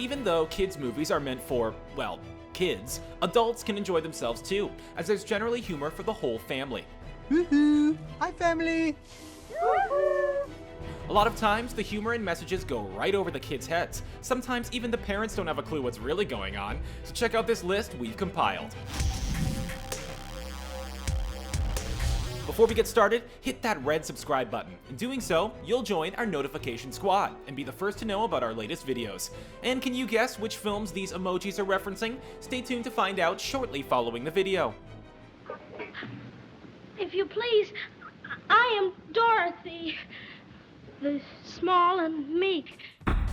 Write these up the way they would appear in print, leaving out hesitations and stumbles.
Even though kids' movies are meant for, well, kids, adults can enjoy themselves too, as there's generally humor for the whole family. Woohoo! Hi, family! A lot of times, the humor and messages go right over the kids' heads. Sometimes even the parents don't have a clue what's really going on, so check out this list we've compiled. Before we get started, hit that red subscribe button. In doing so, you'll join our notification squad and be the first to know about our latest videos. And can you guess which films these emojis are referencing? Stay tuned to find out shortly following the video. If you please, I am Dorothy, the small and meek.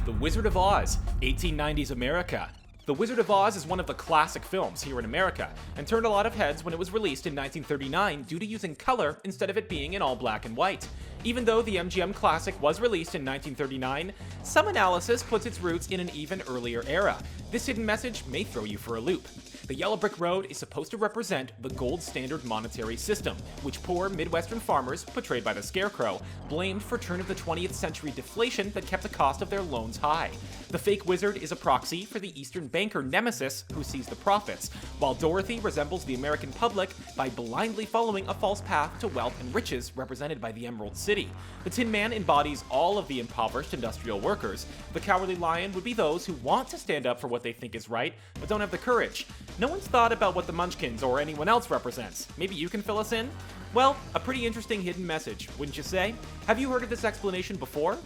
The Wizard of Oz, 1890s America. The Wizard of Oz is one of the classic films here in America, and turned a lot of heads when it was released in 1939 due to using color instead of it being in all black and white. Even though the MGM classic was released in 1939, some analysis puts its roots in an even earlier era. This hidden message may throw you for a loop. The yellow brick road is supposed to represent the gold standard monetary system, which poor Midwestern farmers, portrayed by the Scarecrow, blamed for turn of the 20th century deflation that kept the cost of their loans high. The fake wizard is a proxy for the Eastern banker Nemesis, who sees the profits, while Dorothy resembles the American public by blindly following a false path to wealth and riches represented by the Emerald City. The Tin Man embodies all of the impoverished industrial workers. The Cowardly Lion would be those who want to stand up for what they think is right, but don't have the courage. No one's thought about what the Munchkins or anyone else represents. Maybe you can fill us in? Well, a pretty interesting hidden message, wouldn't you say? Have you heard of this explanation before?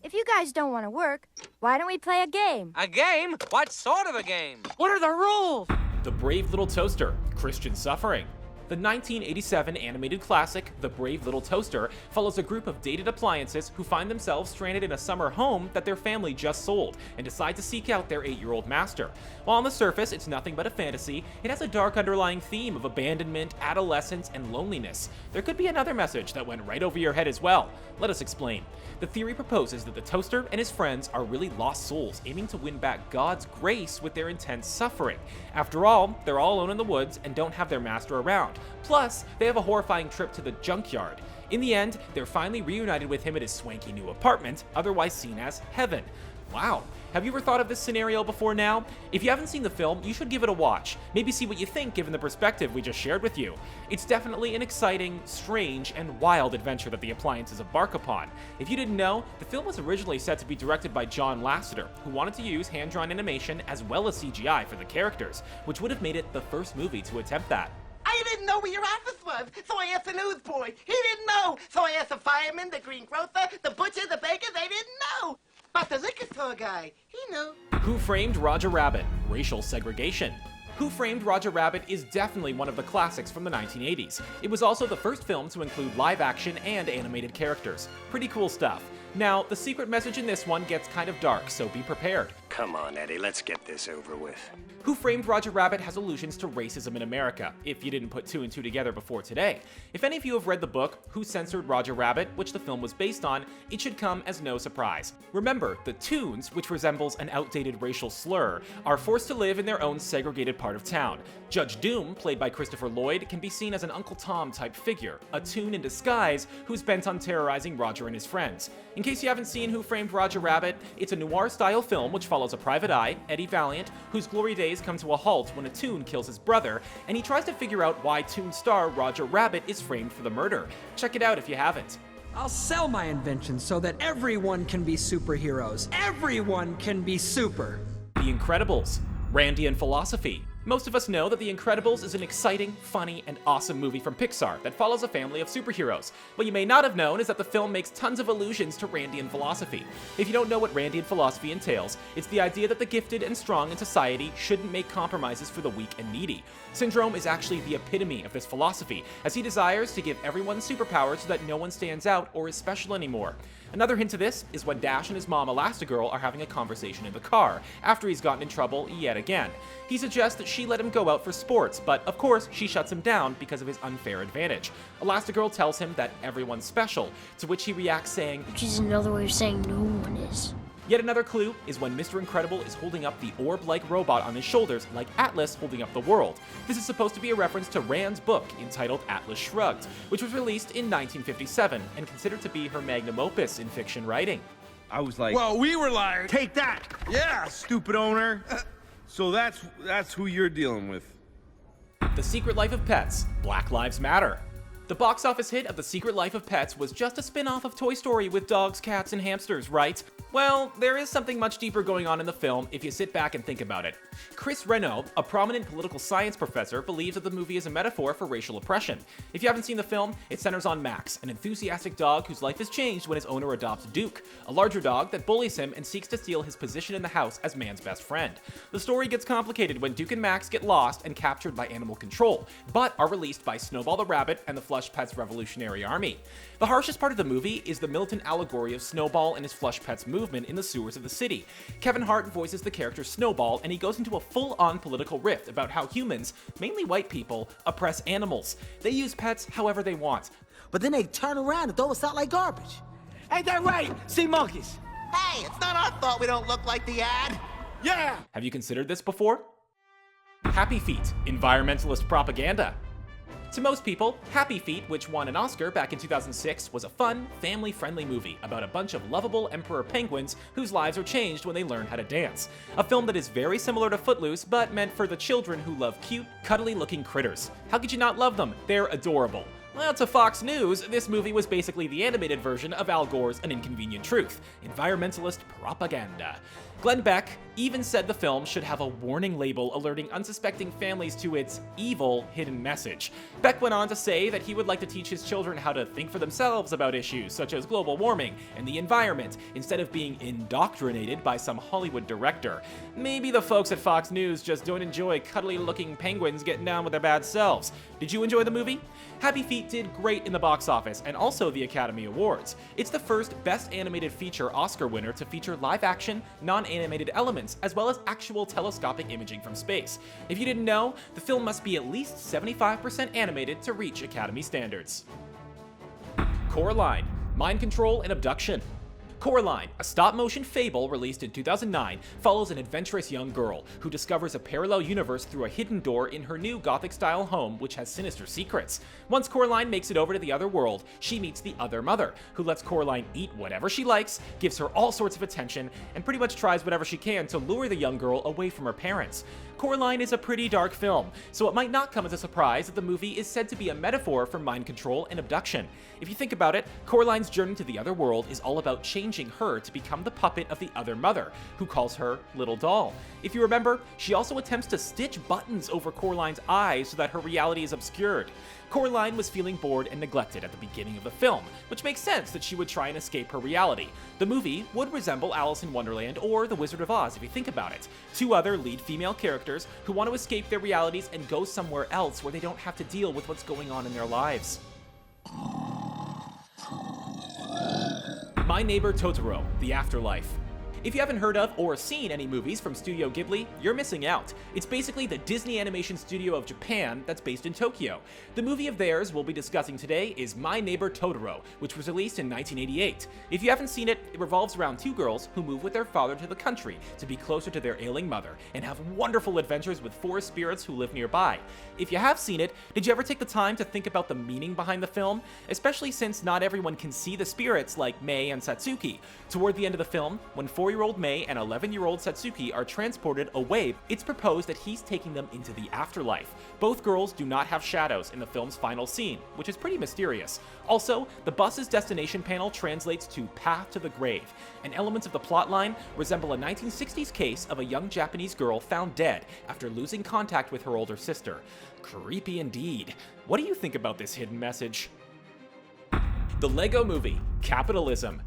If you guys don't want to work, why don't we play a game? A game? What sort of a game? What are the rules? The Brave Little Toaster, Christian Suffering. The 1987 animated classic, The Brave Little Toaster, follows a group of dated appliances who find themselves stranded in a summer home that their family just sold and decide to seek out their 8-year-old master. While on the surface it's nothing but a fantasy, it has a dark underlying theme of abandonment, adolescence, and loneliness. There could be another message that went right over your head as well. Let us explain. The theory proposes that the toaster and his friends are really lost souls aiming to win back God's grace with their intense suffering. After all, they're all alone in the woods and don't have their master around. Plus, they have a horrifying trip to the junkyard. In the end, they're finally reunited with him at his swanky new apartment, otherwise seen as heaven. Wow, have you ever thought of this scenario before now? If you haven't seen the film, you should give it a watch. Maybe see what you think given the perspective we just shared with you. It's definitely an exciting, strange, and wild adventure that the appliances embark upon. If you didn't know, the film was originally set to be directed by John Lasseter, who wanted to use hand-drawn animation as well as CGI for the characters, which would have made it the first movie to attempt that. I didn't know where your office was, so I asked the newsboy. He didn't know, so I asked the fireman, the greengrocer, the butcher, the baker. They didn't know. But the liquor store guy, he knew. Who Framed Roger Rabbit? Racial Segregation. Who Framed Roger Rabbit is definitely one of the classics from the 1980s. It was also the first film to include live action and animated characters. Pretty cool stuff. Now, the secret message in this one gets kind of dark, so be prepared. Come on, Eddie, let's get this over with. Who Framed Roger Rabbit has allusions to racism in America, if you didn't put two and two together before today. If any of you have read the book, Who Censored Roger Rabbit, which the film was based on, it should come as no surprise. Remember, the Toons, which resembles an outdated racial slur, are forced to live in their own segregated part of town. Judge Doom, played by Christopher Lloyd, can be seen as an Uncle Tom type figure, a Toon in disguise who's bent on terrorizing Roger and his friends. In case you haven't seen Who Framed Roger Rabbit, it's a noir-style film which follows a private eye, Eddie Valiant, whose glory days come to a halt when a Toon kills his brother, and he tries to figure out why Toon star Roger Rabbit is framed for the murder. Check it out if you haven't. I'll sell my invention so that everyone can be superheroes. Everyone can be super. The Incredibles. Randian philosophy. Most of us know that The Incredibles is an exciting, funny, and awesome movie from Pixar that follows a family of superheroes. What you may not have known is that the film makes tons of allusions to Randian philosophy. If you don't know what Randian philosophy entails, it's the idea that the gifted and strong in society shouldn't make compromises for the weak and needy. Syndrome is actually the epitome of this philosophy, as he desires to give everyone superpowers so that no one stands out or is special anymore. Another hint to this is when Dash and his mom Elastigirl are having a conversation in the car, after he's gotten in trouble yet again. He suggests that she let him go out for sports, but of course she shuts him down because of his unfair advantage. Elastigirl tells him that everyone's special, to which he reacts saying, Which is another way of saying no one is. Yet another clue is when Mr. Incredible is holding up the orb-like robot on his shoulders like Atlas holding up the world. This is supposed to be a reference to Rand's book entitled Atlas Shrugged, which was released in 1957 and considered to be her magnum opus in fiction writing. I was like, Well, we were like, take that! yeah. Stupid owner. So that's who you're dealing with. The Secret Life of Pets, Black Lives Matter. The box office hit of The Secret Life of Pets was just a spin-off of Toy Story with dogs, cats, and hamsters, right? Well, there is something much deeper going on in the film if you sit back and think about it. Chris Renaud, a prominent political science professor, believes that the movie is a metaphor for racial oppression. If you haven't seen the film, it centers on Max, an enthusiastic dog whose life is changed when his owner adopts Duke, a larger dog that bullies him and seeks to steal his position in the house as man's best friend. The story gets complicated when Duke and Max get lost and captured by animal control, but are released by Snowball the rabbit and the Flush Pets Revolutionary Army. The harshest part of the movie is the militant allegory of Snowball and his Flush Pets movement in the sewers of the city. Kevin Hart voices the character Snowball, and he goes into a full-on political rift about how humans, mainly white people, oppress animals. They use pets however they want. But then they turn around and throw us out like garbage. Ain't that right, sea monkeys? Hey, it's not our fault we don't look like the ad. Yeah. Have you considered this before? Happy Feet, environmentalist propaganda. To most people, Happy Feet, which won an Oscar back in 2006, was a fun, family-friendly movie about a bunch of lovable emperor penguins whose lives are changed when they learn how to dance. A film that is very similar to Footloose, but meant for the children who love cute, cuddly-looking critters. How could you not love them? They're adorable. Well, to Fox News, this movie was basically the animated version of Al Gore's An Inconvenient Truth, environmentalist propaganda. Glenn Beck even said the film should have a warning label alerting unsuspecting families to its evil hidden message. Beck went on to say that he would like to teach his children how to think for themselves about issues such as global warming and the environment, instead of being indoctrinated by some Hollywood director. Maybe the folks at Fox News just don't enjoy cuddly-looking penguins getting down with their bad selves. Did you enjoy the movie? Happy Feet did great in the box office and also the Academy Awards. It's the first Best Animated Feature Oscar winner to feature live-action, non-animated elements, as well as actual telescopic imaging from space. If you didn't know, the film must be at least 75% animated to reach Academy standards. Coraline, Mind Control and Abduction. Coraline, a stop-motion fable released in 2009, follows an adventurous young girl who discovers a parallel universe through a hidden door in her new Gothic-style home which has sinister secrets. Once Coraline makes it over to the other world, she meets the other mother, who lets Coraline eat whatever she likes, gives her all sorts of attention, and pretty much tries whatever she can to lure the young girl away from her parents. Coraline is a pretty dark film, so it might not come as a surprise that the movie is said to be a metaphor for mind control and abduction. If you think about it, Coraline's journey to the other world is all about changing her to become the puppet of the other mother, who calls her Little Doll. If you remember, she also attempts to stitch buttons over Coraline's eyes so that her reality is obscured. Coraline was feeling bored and neglected at the beginning of the film, which makes sense that she would try and escape her reality. The movie would resemble Alice in Wonderland or The Wizard of Oz if you think about it. Two other lead female characters who want to escape their realities and go somewhere else where they don't have to deal with what's going on in their lives. My Neighbor Totoro, The Afterlife. If you haven't heard of or seen any movies from Studio Ghibli, you're missing out. It's basically the Disney Animation Studio of Japan that's based in Tokyo. The movie of theirs we'll be discussing today is My Neighbor Totoro, which was released in 1988. If you haven't seen it, it revolves around two girls who move with their father to the country to be closer to their ailing mother and have wonderful adventures with forest spirits who live nearby. If you have seen it, did you ever take the time to think about the meaning behind the film? Especially since not everyone can see the spirits like Mei and Satsuki. Toward the end of the film, when 4-year-old Mei and 11-year-old Satsuki are transported away, it's proposed that he's taking them into the afterlife. Both girls do not have shadows in the film's final scene, which is pretty mysterious. Also, the bus's destination panel translates to Path to the Grave, and elements of the plotline resemble a 1960s case of a young Japanese girl found dead after losing contact with her older sister. Creepy indeed. What do you think about this hidden message? The Lego Movie, Capitalism.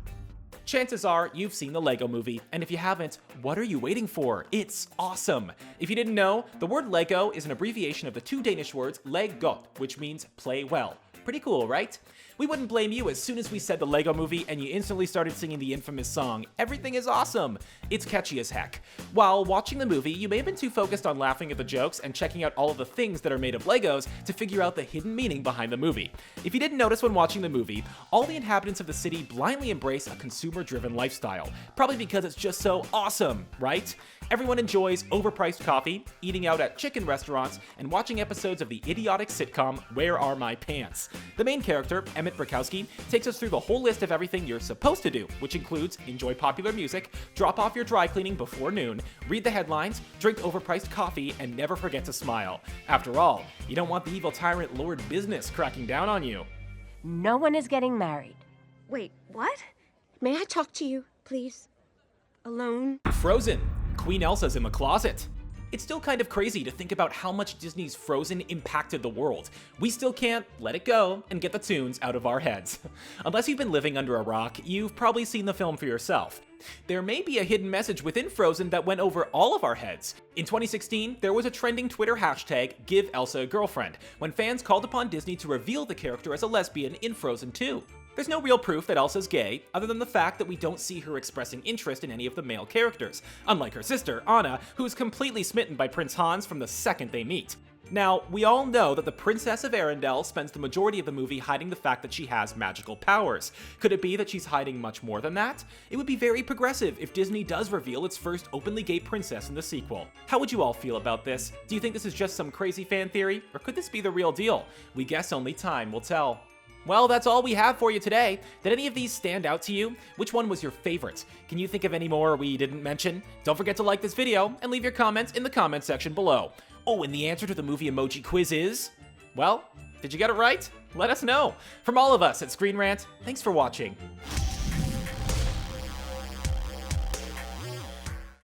Chances are you've seen the Lego Movie, and if you haven't, what are you waiting for? It's awesome! If you didn't know, the word Lego is an abbreviation of the two Danish words leg godt, which means play well. Pretty cool, right? We wouldn't blame you as soon as we said the Lego Movie and you instantly started singing the infamous song, Everything is Awesome! It's catchy as heck. While watching the movie, you may have been too focused on laughing at the jokes and checking out all of the things that are made of Legos to figure out the hidden meaning behind the movie. If you didn't notice when watching the movie, all the inhabitants of the city blindly embrace a consumer-driven lifestyle, probably because it's just so awesome, right? Everyone enjoys overpriced coffee, eating out at chicken restaurants, and watching episodes of the idiotic sitcom Where Are My Pants? The main character, Emma Emmett Brakowski, takes us through the whole list of everything you're supposed to do, which includes enjoy popular music, drop off your dry cleaning before noon, read the headlines, drink overpriced coffee, and never forget to smile. After all, you don't want the evil tyrant Lord Business cracking down on you. No one is getting married. Wait, what? May I talk to you, please? Alone? Frozen. Queen Elsa's in the closet. It's still kind of crazy to think about how much Disney's Frozen impacted the world. We still can't let it go and get the Toons out of our heads. Unless you've been living under a rock, you've probably seen the film for yourself. There may be a hidden message within Frozen that went over all of our heads. In 2016, there was a trending Twitter hashtag, Give Elsa a Girlfriend, when fans called upon Disney to reveal the character as a lesbian in Frozen 2. There's no real proof that Elsa's gay, other than the fact that we don't see her expressing interest in any of the male characters, unlike her sister, Anna, who's completely smitten by Prince Hans from the second they meet. Now, we all know that the Princess of Arendelle spends the majority of the movie hiding the fact that she has magical powers. Could it be that she's hiding much more than that? It would be very progressive if Disney does reveal its first openly gay princess in the sequel. How would you all feel about this? Do you think this is just some crazy fan theory, or could this be the real deal? We guess only time will tell. Well, that's all we have for you today. Did any of these stand out to you? Which one was your favorite? Can you think of any more we didn't mention? Don't forget to like this video and leave your comments in the comment section below. Oh, and the answer to the movie emoji quiz is? Well, did you get it right? Let us know. From all of us at Screen Rant, thanks for watching.